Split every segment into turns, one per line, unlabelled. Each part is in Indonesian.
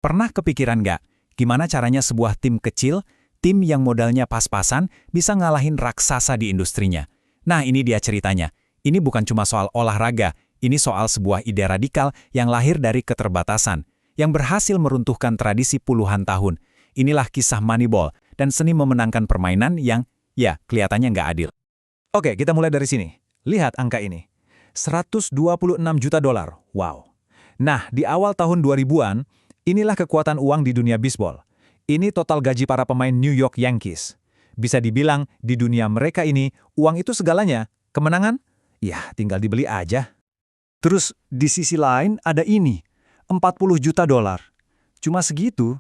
Pernah kepikiran nggak, gimana caranya sebuah tim kecil, tim yang modalnya pas-pasan, bisa ngalahin raksasa di industrinya? Nah, ini dia ceritanya. Ini bukan cuma soal olahraga, ini soal sebuah ide radikal yang lahir dari keterbatasan, yang berhasil meruntuhkan tradisi puluhan tahun. Inilah kisah Moneyball dan seni memenangkan permainan yang, ya, kelihatannya nggak adil.
Oke, kita mulai dari sini. Lihat angka ini. 126 juta dolar. Wow. Nah, di awal tahun 2000-an, inilah kekuatan uang di dunia bisbol. Ini total gaji para pemain New York Yankees. Bisa dibilang, di dunia mereka ini, uang itu segalanya. Kemenangan? Ya, tinggal dibeli aja.
Terus di sisi lain ada ini, 40 juta dolar. Cuma segitu,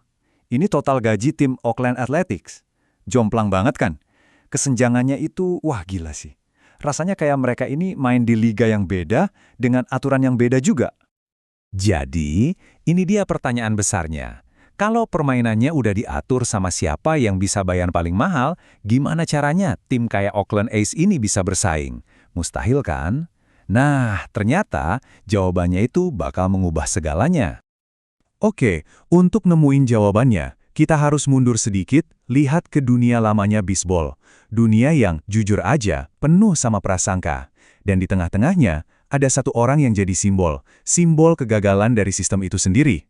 ini total gaji tim Oakland Athletics. Jomplang banget kan? Kesenjangannya itu, wah gila sih. Rasanya kayak mereka ini main di liga yang beda dengan aturan yang beda juga.
Jadi, ini dia pertanyaan besarnya. Kalau permainannya udah diatur sama siapa yang bisa bayar paling mahal, gimana caranya tim kayak Oakland A's ini bisa bersaing? Mustahil kan? Nah, ternyata jawabannya itu bakal mengubah segalanya.
Oke, untuk nemuin jawabannya, kita harus mundur sedikit, lihat ke dunia lamanya bisbol. Dunia yang, jujur aja, penuh sama prasangka. Dan di tengah-tengahnya, ada satu orang yang jadi simbol kegagalan dari sistem itu sendiri.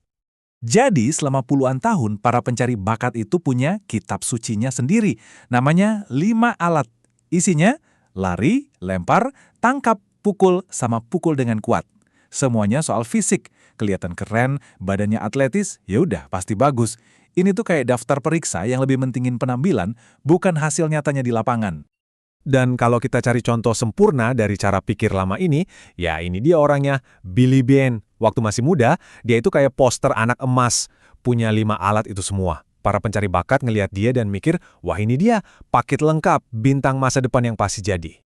Jadi, selama puluhan tahun, para pencari bakat itu punya kitab sucinya sendiri. Namanya 5 alat. Isinya, lari, lempar, tangkap, pukul, sama pukul dengan kuat. Semuanya soal fisik. Kelihatan keren, badannya atletis, ya udah pasti bagus. Ini tuh kayak daftar periksa yang lebih mentingin penampilan, bukan hasil nyatanya di lapangan. Dan kalau kita cari contoh sempurna dari cara pikir lama ini, ya ini dia orangnya, Billy Beane. Waktu masih muda, dia itu kayak poster anak emas, punya 5 alat itu semua. Para pencari bakat ngelihat dia dan mikir, wah ini dia, paket lengkap, bintang masa depan yang pasti jadi.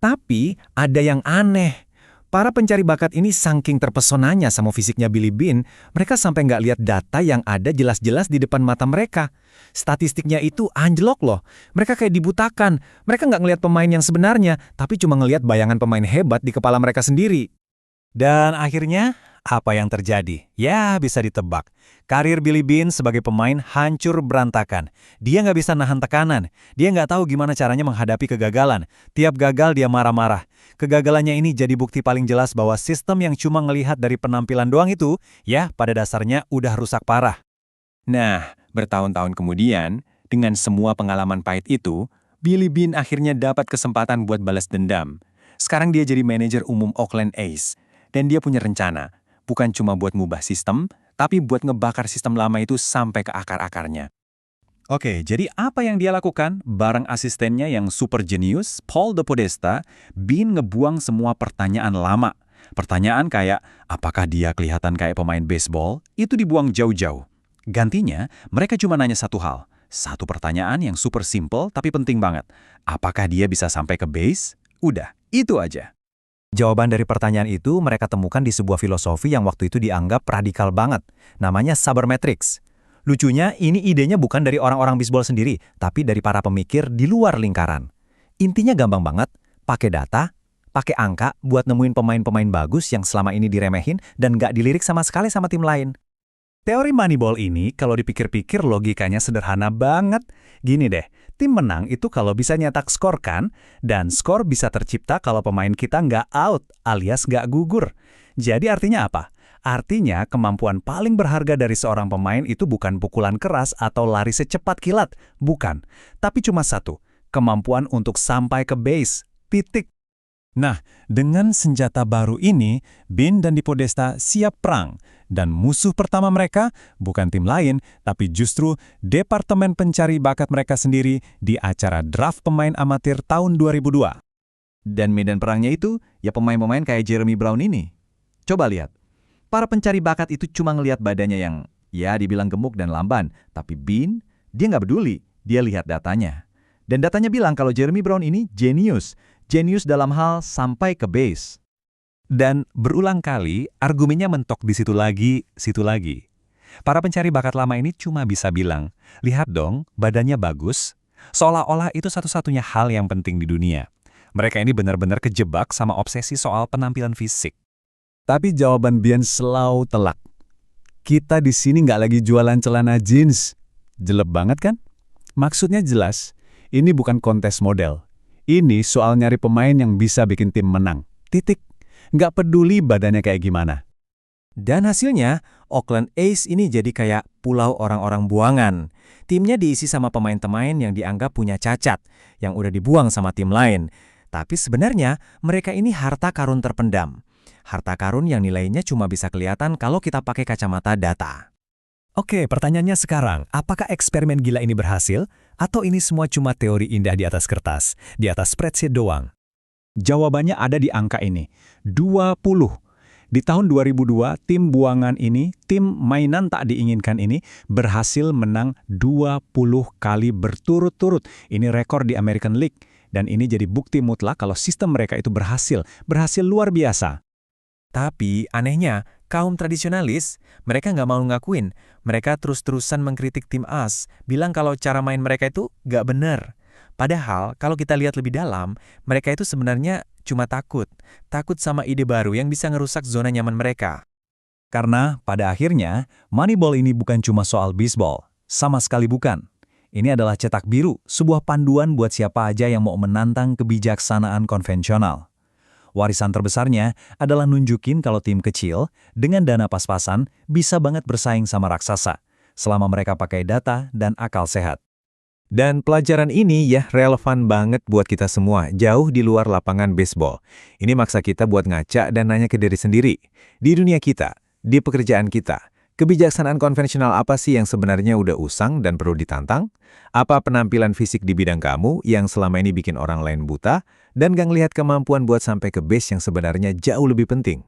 Tapi, ada yang aneh. Para pencari bakat ini saking terpesonanya sama fisiknya Billy Beane, mereka sampai nggak lihat data yang ada jelas-jelas di depan mata mereka. Statistiknya itu anjlok loh. Mereka kayak dibutakan. Mereka nggak ngelihat pemain yang sebenarnya, tapi cuma ngelihat bayangan pemain hebat di kepala mereka sendiri.
Dan akhirnya, apa yang terjadi? Ya, bisa ditebak. Karir Billy Beane sebagai pemain hancur berantakan. Dia nggak bisa nahan tekanan. Dia nggak tahu gimana caranya menghadapi kegagalan. Tiap gagal dia marah-marah. Kegagalannya ini jadi bukti paling jelas bahwa sistem yang cuma ngelihat dari penampilan doang itu, ya pada dasarnya udah rusak parah.
Nah, bertahun-tahun kemudian, dengan semua pengalaman pahit itu, Billy Beane akhirnya dapat kesempatan buat balas dendam. Sekarang dia jadi manajer umum Oakland A's. Dan dia punya rencana, bukan cuma buat ngubah sistem, tapi buat ngebakar sistem lama itu sampai ke akar-akarnya. Oke, jadi apa yang dia lakukan? Bareng asistennya yang super jenius, Paul DePodesta, Beane ngebuang semua pertanyaan lama. Pertanyaan kayak, apakah dia kelihatan kayak pemain baseball? Itu dibuang jauh-jauh. Gantinya, mereka cuma nanya satu hal. Satu pertanyaan yang super simple tapi penting banget. Apakah dia bisa sampai ke base? Udah, itu aja.
Jawaban dari pertanyaan itu mereka temukan di sebuah filosofi yang waktu itu dianggap radikal banget. Namanya sabermetrics. Lucunya, ini idenya bukan dari orang-orang bisbol sendiri, tapi dari para pemikir di luar lingkaran. Intinya gampang banget, pakai data, pakai angka buat nemuin pemain-pemain bagus yang selama ini diremehin dan nggak dilirik sama sekali sama tim lain. Teori Moneyball ini kalau dipikir-pikir logikanya sederhana banget. Gini deh, tim menang itu kalau bisa nyetak skor kan? Dan skor bisa tercipta kalau pemain kita nggak out alias nggak gugur. Jadi artinya apa? Artinya kemampuan paling berharga dari seorang pemain itu bukan pukulan keras atau lari secepat kilat. Bukan. Tapi cuma satu, kemampuan untuk sampai ke base. Titik. Nah, dengan senjata baru ini, Beane dan DePodesta siap perang. Dan musuh pertama mereka bukan tim lain, tapi justru Departemen Pencari Bakat mereka sendiri di acara draft pemain amatir tahun 2002.
Dan medan perangnya itu, ya pemain-pemain kayak Jeremy Brown ini. Coba lihat, para pencari bakat itu cuma ngelihat badannya yang, ya dibilang gemuk dan lamban. Tapi Beane, dia nggak peduli, dia lihat datanya. Dan datanya bilang kalau Jeremy Brown ini jenius. Jenius dalam hal sampai ke base.
Dan berulang kali, argumennya mentok di situ lagi, situ lagi. Para pencari bakat lama ini cuma bisa bilang, lihat dong, badannya bagus. Seolah-olah itu satu-satunya hal yang penting di dunia. Mereka ini benar-benar kejebak sama obsesi soal penampilan fisik. Tapi jawaban Beane selalu telak.
Kita di sini nggak lagi jualan celana jeans. Jelek banget kan? Maksudnya jelas, ini bukan kontes model. Ini soal nyari pemain yang bisa bikin tim menang. Titik. Nggak peduli badannya kayak gimana.
Dan hasilnya, Oakland A's ini jadi kayak pulau orang-orang buangan. Timnya diisi sama pemain-pemain yang dianggap punya cacat, yang udah dibuang sama tim lain. Tapi sebenarnya, mereka ini harta karun terpendam. Harta karun yang nilainya cuma bisa kelihatan kalau kita pakai kacamata data.
Oke, pertanyaannya sekarang, apakah eksperimen gila ini berhasil? Atau ini semua cuma teori indah di atas kertas, di atas spreadsheet doang?
Jawabannya ada di angka ini, 20. Di tahun 2002, tim buangan ini, tim mainan tak diinginkan ini, berhasil menang 20 kali berturut-turut. Ini rekor di American League. Dan ini jadi bukti mutlak kalau sistem mereka itu berhasil luar biasa.
Tapi anehnya, kaum tradisionalis, mereka nggak mau ngakuin. Mereka terus-terusan mengkritik tim AS, bilang kalau cara main mereka itu nggak benar. Padahal, kalau kita lihat lebih dalam, mereka itu sebenarnya cuma takut sama ide baru yang bisa ngerusak zona nyaman mereka.
Karena pada akhirnya, Moneyball ini bukan cuma soal bisbol. Sama sekali bukan. Ini adalah cetak biru, sebuah panduan buat siapa aja yang mau menantang kebijaksanaan konvensional. Warisan terbesarnya adalah nunjukin kalau tim kecil, dengan dana pas-pasan, bisa banget bersaing sama raksasa, selama mereka pakai data dan akal sehat.
Dan pelajaran ini ya relevan banget buat kita semua, jauh di luar lapangan baseball. Ini maksa kita buat ngaca dan nanya ke diri sendiri. Di dunia kita, di pekerjaan kita, kebijaksanaan konvensional apa sih yang sebenarnya udah usang dan perlu ditantang? Apa penampilan fisik di bidang kamu yang selama ini bikin orang lain buta dan gak ngelihat kemampuan buat sampai ke base yang sebenarnya jauh lebih penting?